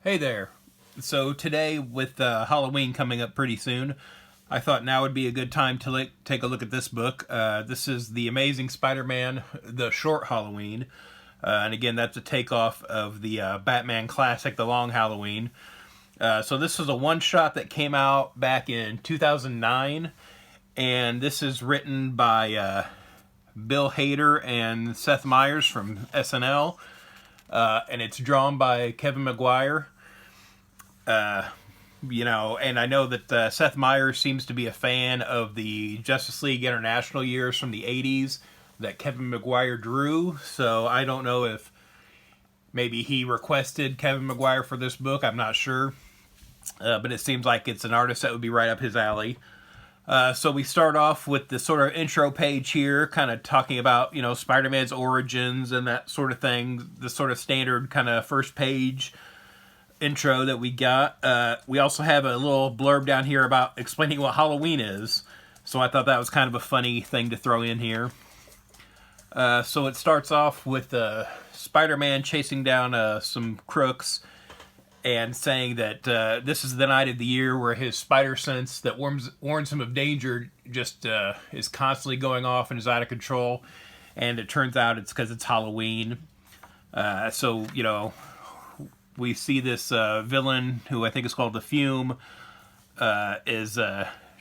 Hey there. So today, with Halloween coming up pretty soon, I thought now would be a good time to take a look at this book. This is The Amazing Spider-Man, The Short Halloween. And again, that's a takeoff of the Batman classic, The Long Halloween. So this is a one-shot that came out back in 2009. And this is written by Bill Hader and Seth Meyers from SNL. And it's drawn by Kevin Maguire. And I know that Seth Meyers seems to be a fan of the Justice League International years from the 80s that Kevin Maguire drew, so I don't know if maybe he requested Kevin Maguire for this book, I'm not sure. But it seems like it's an artist that would be right up his alley. So we start off with the sort of intro page here, kind of talking about, Spider-Man's origins and that sort of thing, the sort of standard kind of first page intro that we got. We also have a little blurb down here about explaining what Halloween is, so I thought that was kind of a funny thing to throw in here. So it starts off with Spider-Man chasing down some crooks and saying that this is the night of the year where his spider sense that warns him of danger just is constantly going off and is out of control, and it turns out it's because it's Halloween. We see this villain, who I think is called the Fume, is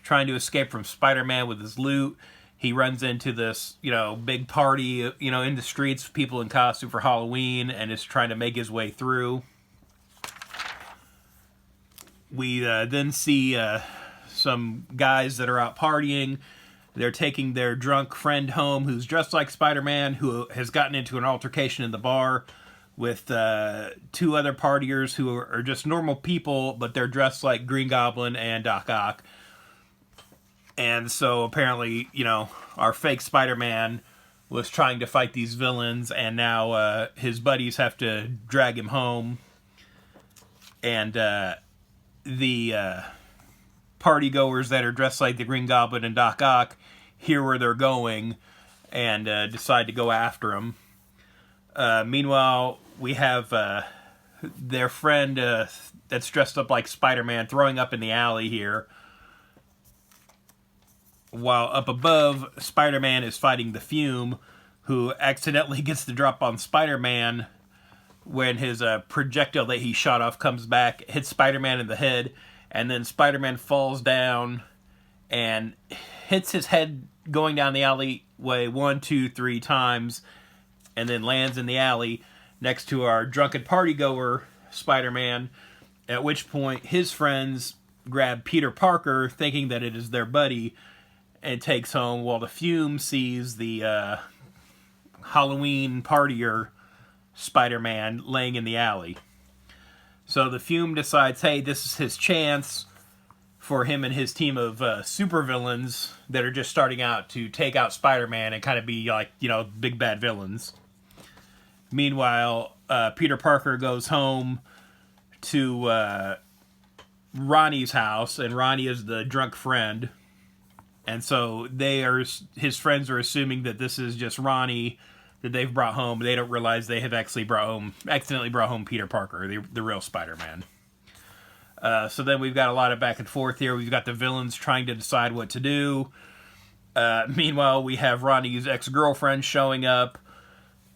trying to escape from Spider-Man with his loot. He runs into this, big party, in the streets, people in costume for Halloween, and is trying to make his way through. We then see some guys that are out partying. They're taking their drunk friend home, who's dressed like Spider-Man, who has gotten into an altercation in the bar with two other partiers who are just normal people, but they're dressed like Green Goblin and Doc Ock. And so apparently, our fake Spider-Man was trying to fight these villains, and now his buddies have to drag him home. And the partygoers that are dressed like the Green Goblin and Doc Ock hear where they're going and decide to go after him. Meanwhile, we have their friend that's dressed up like Spider-Man throwing up in the alley here. While up above, Spider-Man is fighting the Fume, who accidentally gets the drop on Spider-Man when his projectile that he shot off comes back, hits Spider-Man in the head, and then Spider-Man falls down and hits his head going down the alleyway 1, 2, 3 times, and then lands in the alley next to our drunken partygoer, Spider-Man, at which point his friends grab Peter Parker, thinking that it is their buddy, and takes home, while the Fume sees the Halloween partier, Spider-Man, laying in the alley. So the Fume decides, hey, this is his chance for him and his team of supervillains that are just starting out to take out Spider-Man and kind of be like, big bad villains. Meanwhile, Peter Parker goes home to Ronnie's house, and Ronnie is the drunk friend. And so his friends are assuming that this is just Ronnie that they've brought home. They don't realize they have actually accidentally brought home Peter Parker, the real Spider-Man. So then we've got a lot of back and forth here. We've got the villains trying to decide what to do. Meanwhile, we have Ronnie's ex-girlfriend showing up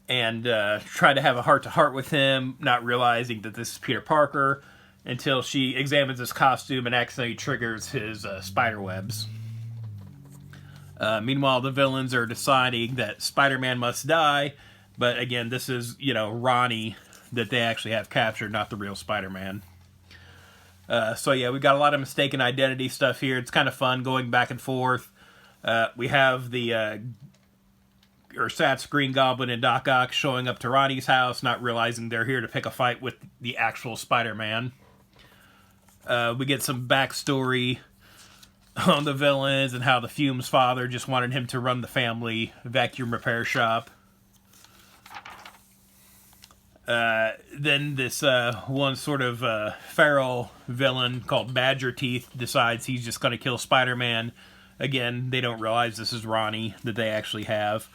and try to have a heart-to-heart with him, not realizing that this is Peter Parker, until she examines his costume and accidentally triggers his spider webs. Meanwhile, the villains are deciding that Spider-Man must die, but again, this is, Ronnie that they actually have captured, not the real Spider-Man. We've got a lot of mistaken identity stuff here. It's kind of fun going back and forth. We have the Ersatz Green Goblin and Doc Ock showing up to Ronnie's house, not realizing they're here to pick a fight with the actual Spider-Man. We get some backstory on the villains and how the Fume's father just wanted him to run the family vacuum repair shop. Then this one sort of feral villain called Badger Teeth decides he's just going to kill Spider-Man. Again, they don't realize this is Ronnie that they actually have.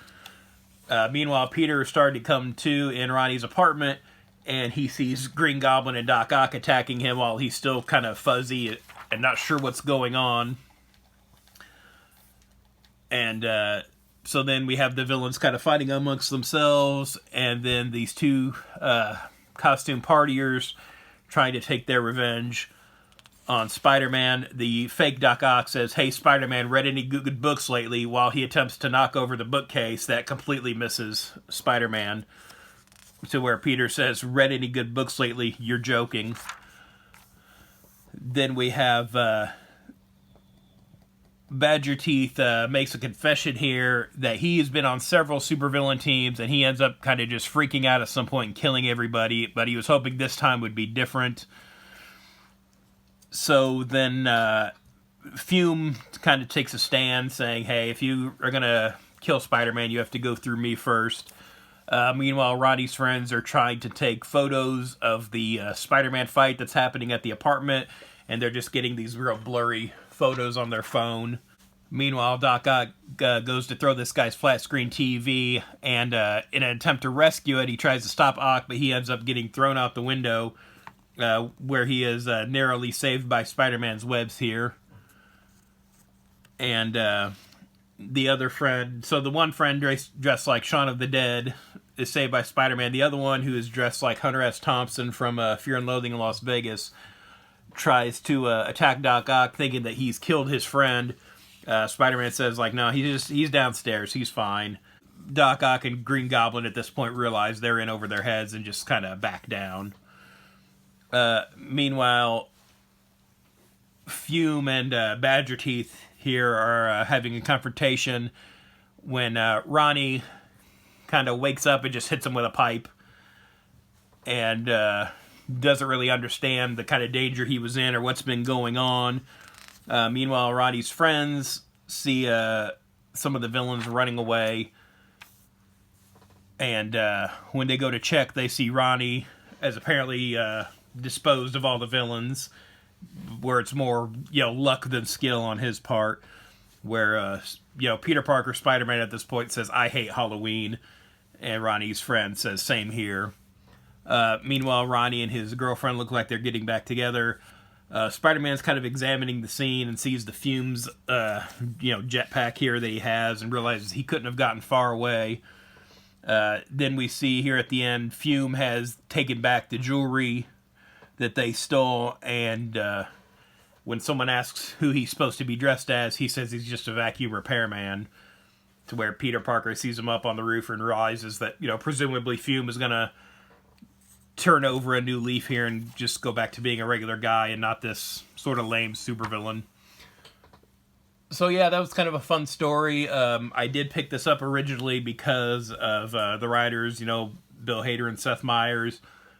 Meanwhile, Peter started to come to in Ronnie's apartment, and he sees Green Goblin and Doc Ock attacking him while he's still kind of fuzzy and not sure what's going on. And so then we have the villains kind of fighting amongst themselves, and then these two costume partiers trying to take their revenge on Spider-Man. The fake Doc Ock says, "Hey, Spider-Man, read any good books lately?" while he attempts to knock over the bookcase that completely misses Spider-Man. To where Peter says, "Read any good books lately? You're joking." Then we have Badger Teeth makes a confession here that he has been on several supervillain teams, and he ends up kind of just freaking out at some point and killing everybody, but he was hoping this time would be different. So then Fume kind of takes a stand saying, "Hey, if you are going to kill Spider-Man, you have to go through me first." Meanwhile, Roddy's friends are trying to take photos of the Spider-Man fight that's happening at the apartment, and they're just getting these real blurry photos on their phone. Meanwhile, Doc Ock goes to throw this guy's flat screen TV, and in an attempt to rescue it, he tries to stop Ock, but he ends up getting thrown out the window, where he is narrowly saved by Spider-Man's webs here. And the other friend, so the one friend dressed like Shaun of the Dead is saved by Spider-Man. The other one, who is dressed like Hunter S. Thompson from Fear and Loathing in Las Vegas, tries to attack Doc Ock, thinking that he's killed his friend. Spider-Man says, like, no, he's downstairs, he's fine. Doc Ock and Green Goblin at this point realize they're in over their heads and just kind of back down. Meanwhile, Fume and Badger Teeth here are having a confrontation when Ronnie kind of wakes up and just hits him with a pipe, and doesn't really understand the kind of danger he was in or what's been going on. Meanwhile, Ronnie's friends see some of the villains running away, and when they go to check, they see Ronnie as apparently disposed of all the villains, where it's more, luck than skill on his part, where, Peter Parker, Spider-Man at this point says, "I hate Halloween," and Ronnie's friend says, "Same here." Meanwhile, Ronnie and his girlfriend look like they're getting back together. Spider-Man's kind of examining the scene and sees the Fume's, jetpack here that he has, and realizes he couldn't have gotten far away. Then we see here at the end, Fume has taken back the jewelry that they stole, and when someone asks who he's supposed to be dressed as, he says he's just a vacuum repairman, to where Peter Parker sees him up on the roof and realizes that, presumably Fume is going to turn over a new leaf here and just go back to being a regular guy and not this sort of lame supervillain. So yeah, that was kind of a fun story. I did pick this up originally because of the writers, Bill Hader and Seth Meyers.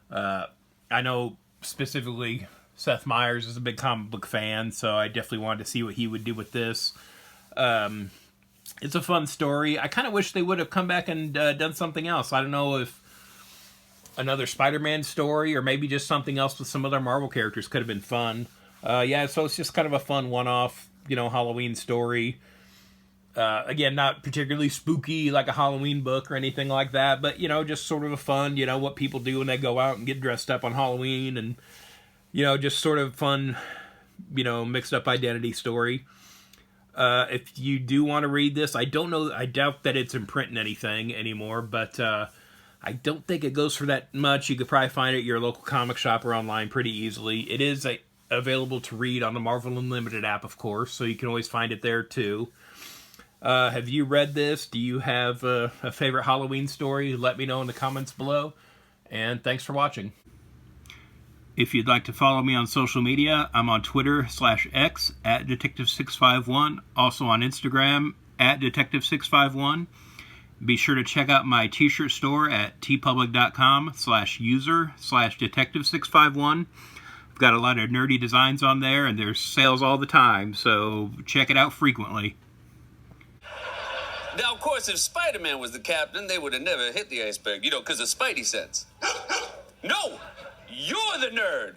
I know specifically Seth Meyers is a big comic book fan, so I definitely wanted to see what he would do with this. It's a fun story. I kind of wish they would have come back and done something else. I don't know if another Spider-Man story or maybe just something else with some other Marvel characters could have been fun. So it's just kind of a fun one-off, Halloween story. Again, not particularly spooky like a Halloween book or anything like that, but, just sort of a fun, what people do when they go out and get dressed up on Halloween, and, just sort of fun, mixed up identity story. If you do want to read this, I doubt that it's in print in anything anymore, but I don't think it goes for that much. You could probably find it at your local comic shop or online pretty easily. It is available to read on the Marvel Unlimited app, of course, so you can always find it there too. Have you read this? Do you have a favorite Halloween story? Let me know in the comments below, and thanks for watching. If you'd like to follow me on social media, I'm on Twitter/X @Detective651, also on Instagram @Detective651. Be sure to check out my t-shirt store at tpublic.com/user/Detective651. I've got a lot of nerdy designs on there, and there's sales all the time, so check it out frequently. Now, of course, if Spider-Man was the captain, they would have never hit the iceberg, because of Spidey sense. No! You're the nerd!